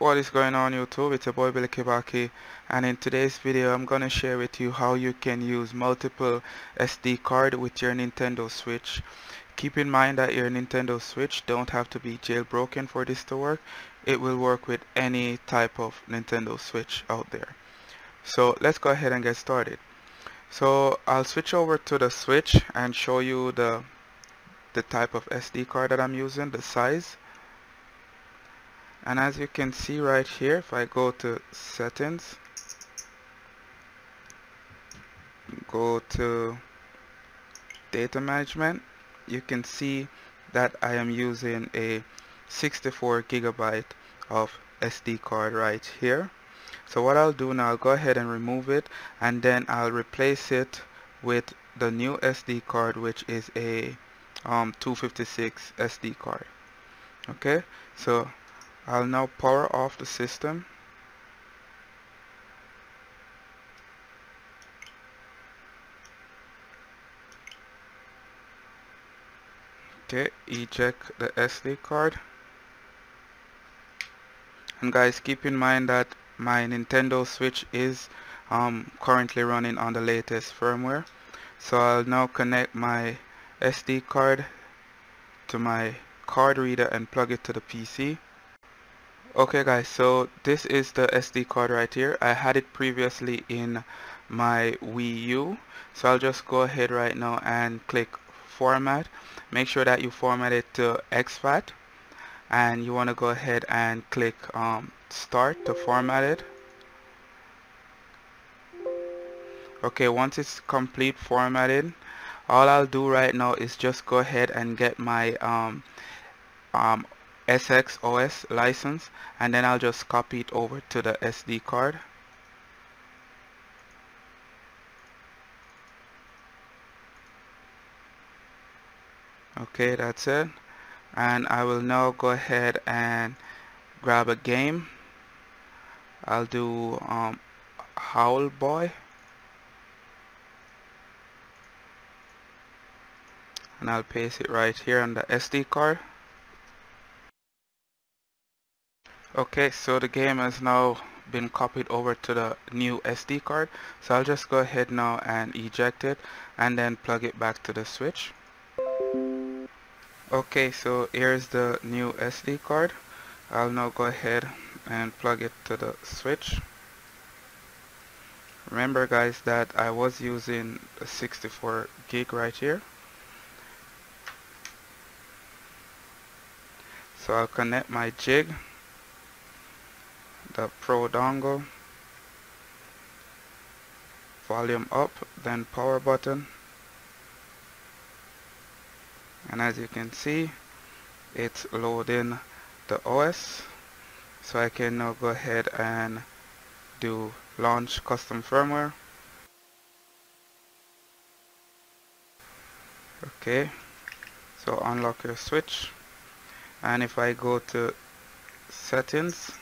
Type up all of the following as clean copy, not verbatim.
What is going on YouTube? It's your boy Billy Kibaki, and in today's video I'm gonna share with you how you can use multiple SD card with your Nintendo Switch. Keep in mind that your Nintendo Switch don't have to be jailbroken for this to work. It will work with any type of Nintendo Switch out there. So let's go ahead and get started. So I'll switch over to the Switch and show you the type of SD card that I'm using, the size. And as you can see right here, if I go to settings, go to data management, you can see that I am using a 64 gigabyte of SD card right here. So what I'll do now, I'll go ahead and remove it, and then I'll replace it with the new SD card, which is a 256 SD card. Okay, so I'll now power off the system. Okay, eject the SD card. And guys, keep in mind that my Nintendo Switch is currently running on the latest firmware. So I'll now connect my SD card to my card reader and plug it to the PC. Okay guys, so this is the SD card right here. I had it previously in my Wii U, so I'll just go ahead right now and click format. Make sure that you format it to exFAT, and you want to go ahead and click start to format it. Okay, once it's complete formatted, all I'll do right now is just go ahead and get my SXOS license, and then I'll just copy it over to the SD card. Okay, that's it. And I will now go ahead and grab a game. I'll do Howl Boy, and I'll paste it right here on the SD card. Okay, so the game has now been copied over to the new SD card, so I'll just go ahead now and eject it and then plug it back to the Switch. Okay, so here's the new SD card. I'll now go ahead and plug it to the Switch. Remember guys that I was using a 64 gig right here. So I'll connect my jig, the Pro dongle, volume up, then power button. And as you can see, it's loading the OS. So I can now go ahead and do launch custom firmware. Okay, so unlock your Switch, and if I go to settings,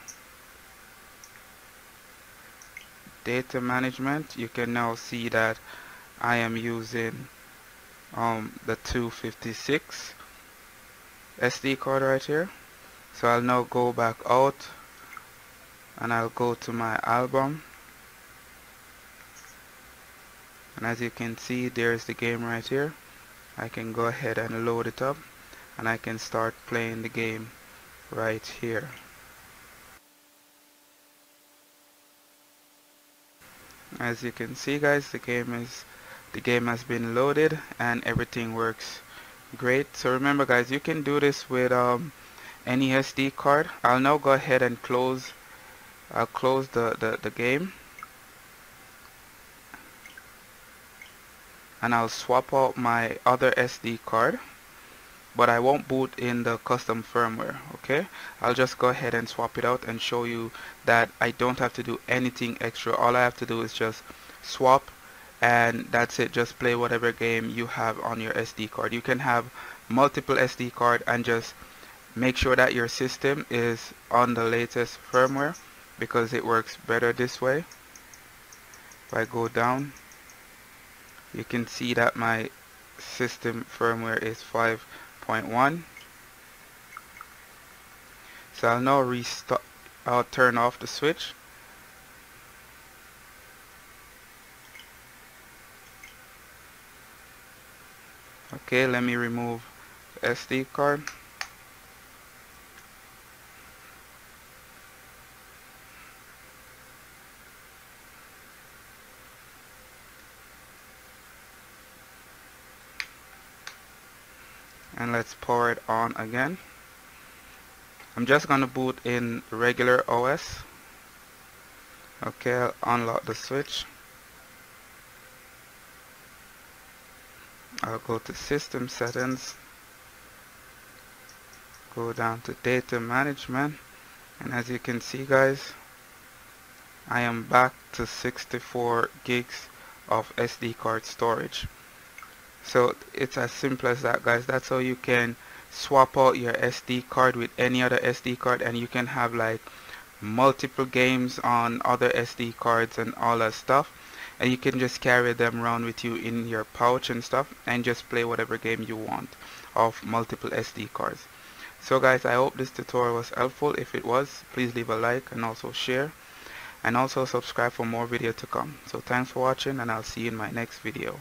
data management, you can now see that I am using the 256 SD card right here. So I'll now go back out and I'll go to my album, and as you can see, there's the game right here. I can go ahead and load it up, and I can start playing the game right here. As you can see guys, the game has been loaded and everything works great. So remember guys, you can do this with any SD card. I'll now go ahead and close the game, and I'll swap out my other SD card, but I won't boot in the custom firmware. Okay, I'll just go ahead and swap it out and show you that I don't have to do anything extra. All I have to do is just swap, and that's it. Just play whatever game you have on your SD card. You can have multiple SD card and just make sure that your system is on the latest firmware, because it works better this way. If I go down, you can see that my system firmware is 5.1. So I'll now restart I'll turn off the switch. Okay, let me remove the SD card. And let's power it on again. I'm just gonna boot in regular OS. Okay, I'll unlock the switch. I'll go to system settings, go down to data management, and as you can see guys, I am back to 64 gigs of SD card storage. So it's as simple as that guys. That's how you can swap out your SD card with any other SD card, and you can have like multiple games on other SD cards and all that stuff, and you can just carry them around with you in your pouch and stuff and just play whatever game you want of multiple SD cards. So guys, I hope this tutorial was helpful. If it was, please leave a like and also share, and also subscribe for more video to come. So thanks for watching, and I'll see you in my next video.